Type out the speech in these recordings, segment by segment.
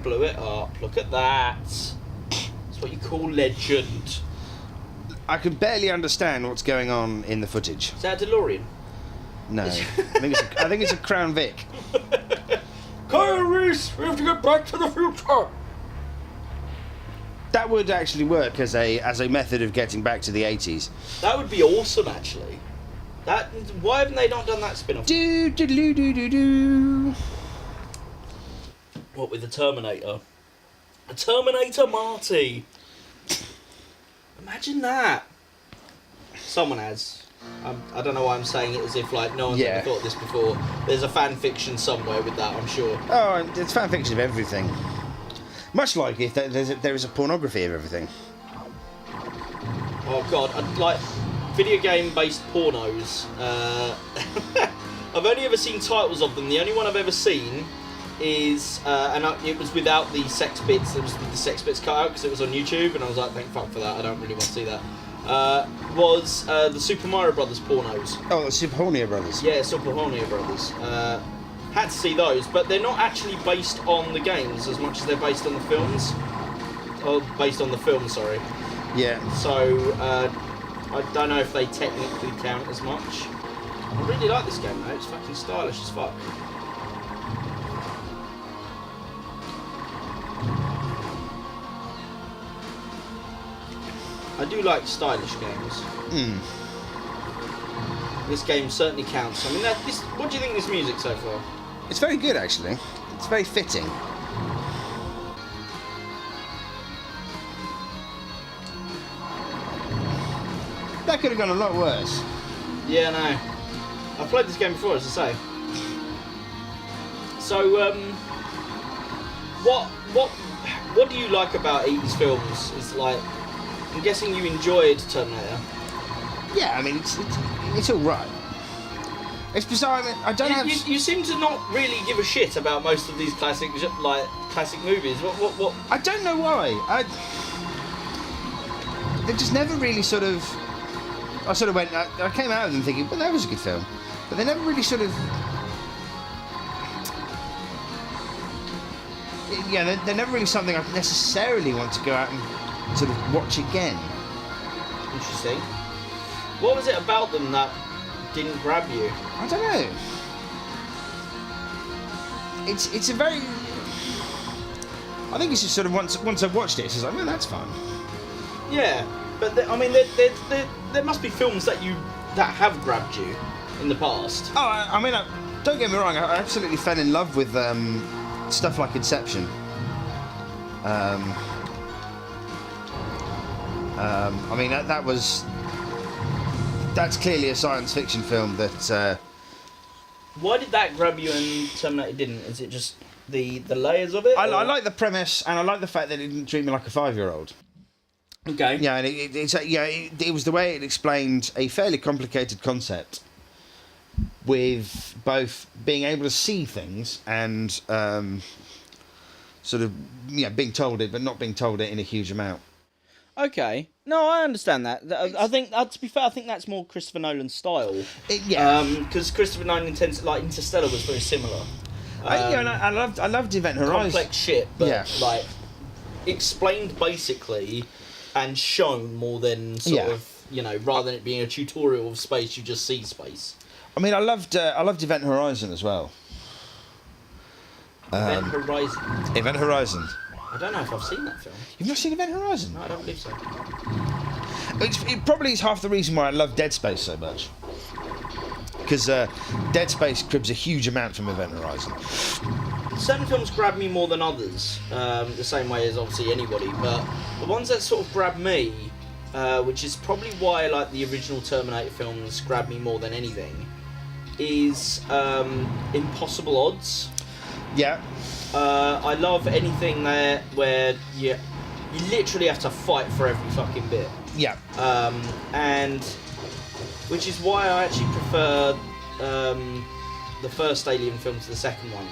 blew it up. Look at that. That's what you call legend. I can barely understand what's going on in the footage. Is that a DeLorean? No. I think it's a Crown Vic. Kyle Reese, we have to get back to the future. That would actually work as a method of getting back to the 80s. That would be awesome, actually. Why haven't they not done that spin-off? Do do do do do do. What, with the Terminator? A Terminator Marty. Imagine that. Someone has. I don't know why I'm saying it as if like no one's ever thought of this before. There's a fan fiction somewhere with that, I'm sure. Oh, it's fan fiction of everything. Much like if there is a pornography of everything. Oh god, like video game based pornos. I've only ever seen titles of them. The only one I've ever seen is it was without the sex bits. It was with the sex bits cut out because it was on YouTube, and I was like, thank fuck for that. I don't really want to see that. Was the Super Mario Brothers pornos. Oh, the Super Mario Brothers. Yeah, Super Mario Brothers. Had to see those, but they're not actually based on the games as much as they're based on the films. Oh, based on the film, sorry. Yeah. So, I don't know if they technically count as much. I really like this game though, it's fucking stylish as fuck. I do like stylish games. This game certainly counts. I mean, what do you think of this music so far? It's very good, actually. It's very fitting. That could have gone a lot worse. Yeah, no. I've played this game before, as I say. So, what do you like about 80s films? It's like, I'm guessing you enjoyed Terminator. Yeah, I mean, it's all right. It's bizarre. I mean, I don't have. You seem to not really give a shit about most of these classic movies. What? I don't know why. They just never really sort of. I sort of went. I came out of them thinking, well, that was a good film, but they never really sort of. Yeah, they're never really something I necessarily want to go out and sort of watch again. Interesting. What was it about them that didn't grab you? I don't know. It's a very. I think it's just sort of once I've watched it, it's just like, well, that's fun. Yeah, but I mean, there must be films that have grabbed you in the past. Oh, I mean, don't get me wrong. I absolutely fell in love with stuff like Inception. I mean, that's clearly a science fiction film that. Why did that grab you and Terminator didn't? Is it just the layers of it? I like the premise, and I like the fact that it didn't treat me like a 5-year-old. Okay. Yeah, and it was the way it explained a fairly complicated concept, with both being able to see things and sort of being told it, but not being told it in a huge amount. Okay. No, I understand that. I think, to be fair, I think that's more Christopher Nolan's style. Yeah. Because Christopher Nolan tends, like, Interstellar was very similar. I loved Event Horizon. Complex shit, but like explained basically and shown more than sort of rather than it being a tutorial of space, you just see space. I mean, I loved Event Horizon as well. Event Horizon. Event Horizon. I don't know if I've seen that film. You've not seen Event Horizon? No, I don't believe so. It probably is half the reason why I love Dead Space so much. Because Dead Space cribs a huge amount from Event Horizon. Certain films grab me more than others, the same way as obviously anybody, but the ones that sort of grab me, which is probably why I like the original Terminator films grab me more than anything, is Impossible Odds. Yeah. I love anything there where you literally have to fight for every fucking bit. Yeah. And which is why I actually prefer the first Alien film to the second one.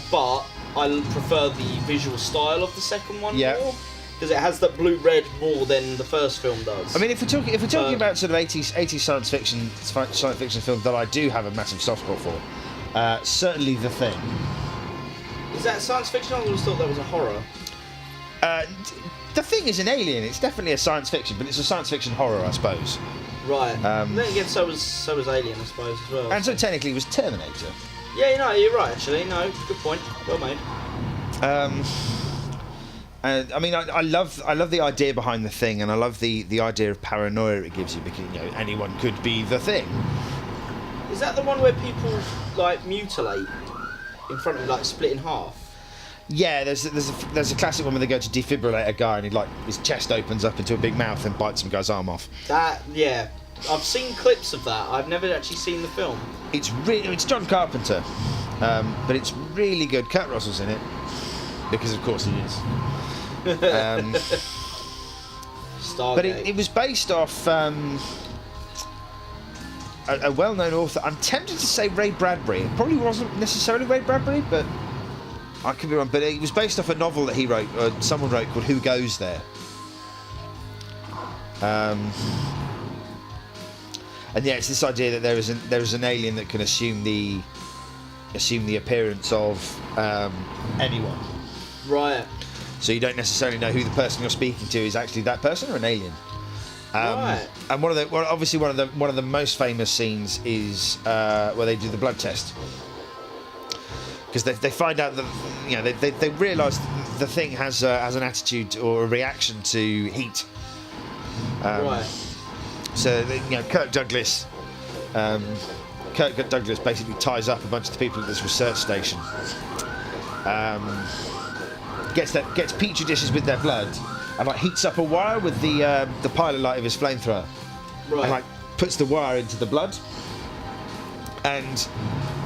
But I prefer the visual style of the second one more. Because it has that blue-red more than the first film does. I mean, if we're talking about sort of 80s science fiction films that I do have a massive soft spot for, certainly The Thing. The Is that science fiction? I always thought that was a horror. The Thing is an alien. It's definitely a science fiction, but it's a science fiction horror, I suppose. Right. Then again, so was Alien, I suppose, as well. And so technically, it was Terminator. Yeah, no, you're right. Actually, no, good point. Well made. And I mean, I love the idea behind The Thing, and I love the idea of paranoia it gives you, because anyone could be the Thing. Is that the one where people like mutilate in front of you, like split in half? Yeah, there's a classic one where they go to defibrillate a guy, and his chest opens up into a big mouth and bites some guy's arm off. Yeah, I've seen clips of that. I've never actually seen the film. It's John Carpenter, but it's really good. Kurt Russell's in it, because of course he is. Stargate. But it was based off a well-known author. I'm tempted to say Ray Bradbury. It probably wasn't necessarily Ray Bradbury, but I could be wrong. But it was based off a novel that he wrote, someone wrote, called Who Goes There? And yeah, it's this idea that there is an alien that can assume the appearance of anyone. Right. So you don't necessarily know who the person you're speaking to is actually that person or an alien. Right. And one of the most famous scenes is where they do the blood test, because they find out that they realise the Thing has an attitude or a reaction to heat. Right. So Kirk Douglas basically ties up a bunch of the people at this research station. Gets petri dishes with their blood, and heats up a wire with the pilot light of his flamethrower, Right. and puts the wire into the blood. And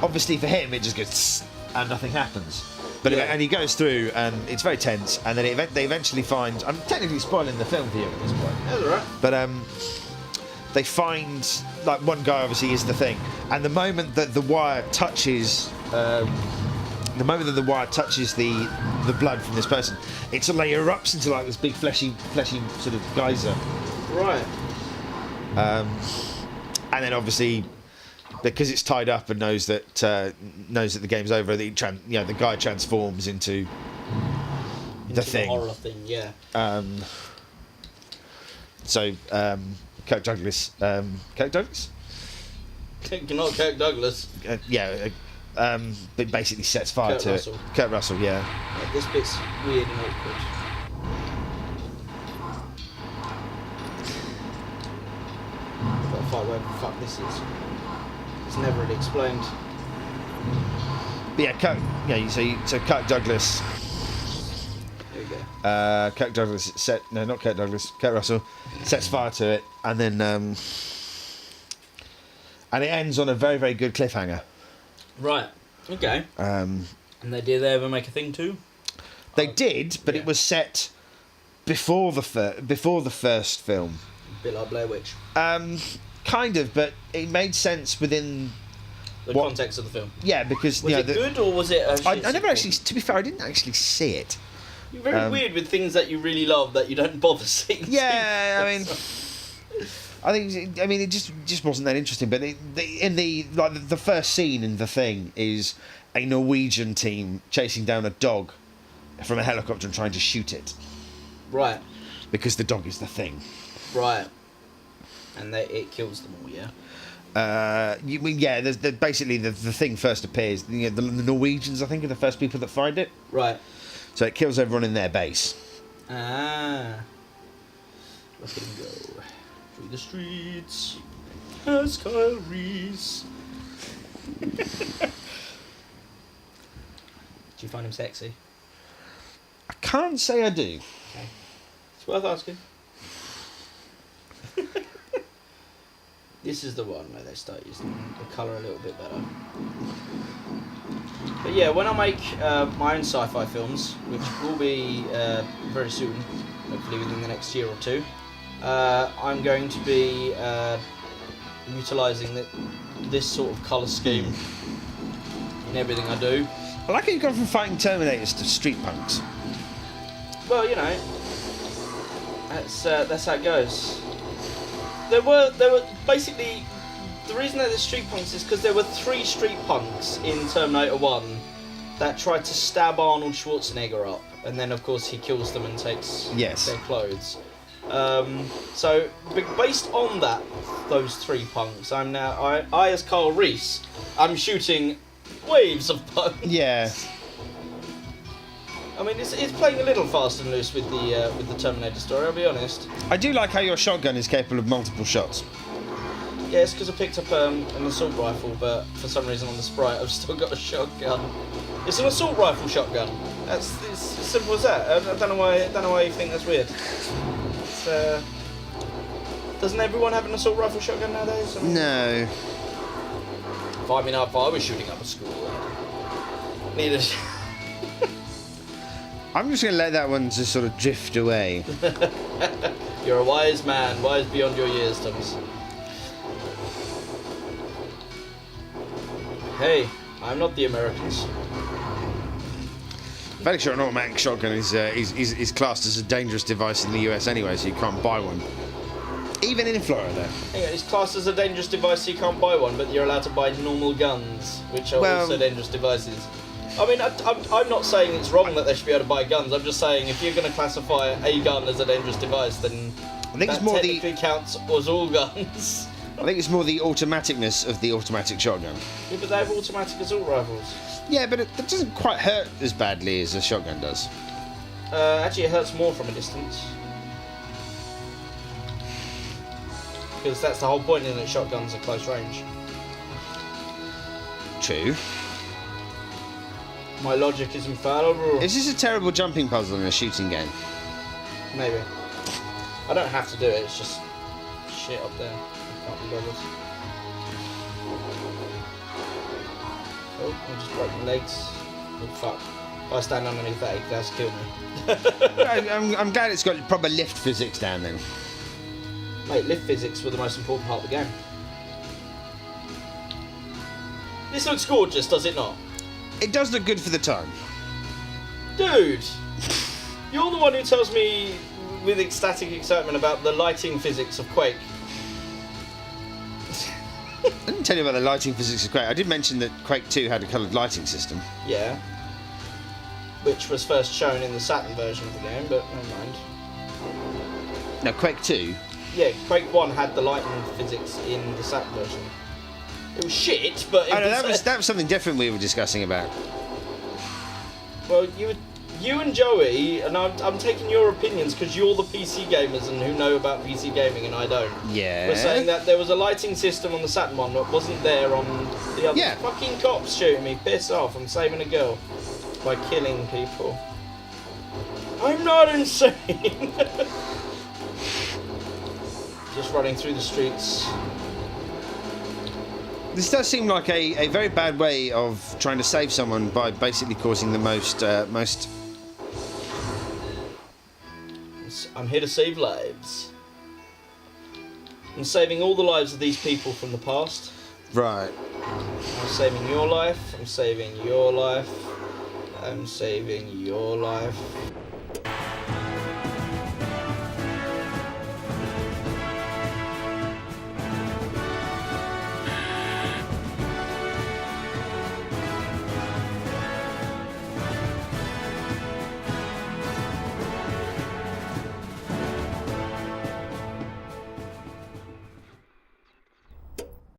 obviously for him, it just goes tss, and nothing happens. But Yeah. and he goes through, and it's very tense. And then they eventually find. I'm technically spoiling the film for you at this point. That's all right. But they find one guy obviously is the Thing, and the moment that the wire touches. The moment that the wire touches the blood from this person, it sort of erupts into this big fleshy sort of geyser. Right. And then obviously, because it's tied up and knows that the game's over, the guy transforms into the Thing. Horror thing, yeah. So Kirk Douglas. Kirk Douglas? Not Kirk Douglas. But basically sets fire Kurt to Russell. it. Kurt Russell, yeah. This bit's weird and awkward. I've got to find where the fuck this is. It's never really explained. But yeah, so Kirk Douglas. There we go. Kirk Douglas not Kirk Douglas. Kurt Russell sets fire to it, and then and it ends on a very, very good cliffhanger. Right. Okay. And did they ever make a thing too? They did, but yeah. it was set before the first film. A bit like Blair Witch. Kind of, but it made sense within The context of the film. Yeah, because was it good or was it? I never actually. To be fair, I didn't actually see it. You're very weird with things that you really love that you don't bother seeing. Yeah, I think it just wasn't that interesting. But the first scene in The Thing is a Norwegian team chasing down a dog from a helicopter and trying to shoot it. Right. Because the dog is the Thing. Right. And it kills them all, yeah. There's basically the Thing first appears. The Norwegians, I think, are the first people that find it. Right. So it kills everyone in their base. Ah. Let him go through the streets as Kyle Reese. Do you find him sexy? I can't say I do. Okay. It's worth asking. This is the one where they start using the colour a little bit better. But yeah, when I make my own sci-fi films, which will be very soon, hopefully within the next year or two, I'm going to be utilising this sort of colour scheme in everything I do. I like how you've gone from fighting Terminators to street punks. Well, you know, that's how it goes. There were basically, the reason they're the street punks is because there were 3 street punks in Terminator 1 that tried to stab Arnold Schwarzenegger up, and then of course he kills them and takes their clothes. So based on those 3 punks, I as Carl Reese, I'm shooting waves of punks. Yeah. I mean, it's playing a little fast and loose with the Terminator story, I'll be honest. I do like how your shotgun is capable of multiple shots. Yeah, it's because I picked up an assault rifle, but for some reason on the sprite I've still got a shotgun. It's an assault rifle shotgun. It's as simple as that. I don't know why you think that's weird. Doesn't everyone have an assault rifle shotgun nowadays? I mean, No. if I was shooting up a school, need a... I'm just going to let that one just sort of drift away. You're a wise man, wise beyond your years, Thomas. Hey, I'm not the Americans. Fairly sure an automatic shotgun is classed as a dangerous device in the US anyway, so you can't buy one. Even in Florida. Yeah, it's classed as a dangerous device, so you can't buy one, but you're allowed to buy normal guns, which are also dangerous devices. I mean, I'm not saying it's wrong that they should be able to buy guns. I'm just saying if you're going to classify a gun as a dangerous device, then I think it's more technically counts as all guns. I think it's more the automaticness of the automatic shotgun. Yeah, but they have automatic assault rifles. Yeah, but it doesn't quite hurt as badly as a shotgun does. Actually, it hurts more from a distance. Because that's the whole point, isn't it? Shotguns are close range. True. My logic is infallible. Is this a terrible jumping puzzle in a shooting game? Maybe. I don't have to do it, it's just shit up there. I can't be bothered. Oh, I just broke my legs. Oh, fuck. If I stand underneath that, it has killed me. I'm glad it's got proper lift physics down then. Mate, lift physics were the most important part of the game. This looks gorgeous, does it not? It does look good for the time. Dude! You're the one who tells me with ecstatic excitement about the lighting physics of Quake. I didn't tell you about the lighting physics of Quake. I did mention that Quake 2 had a coloured lighting system. Yeah. Which was first shown in the Saturn version of the game, but never mind. No, Quake 2? Yeah, Quake 1 had the lighting physics in the Saturn version. It was shit, but it that was something different we were discussing about. Well, you and Joey, and I'm taking your opinions because you're the PC gamers and who know about PC gaming and I don't. Yeah. We're saying that there was a lighting system on the Saturn one that wasn't there on the other. Yeah. Fucking cops shooting me, piss off, I'm saving a girl by killing people. I'm not insane! Just running through the streets. This does seem like a very bad way of trying to save someone by basically causing the most... I'm here to save lives. I'm saving all the lives of these people from the past. Right. I'm saving your life, I'm saving your life, I'm saving your life.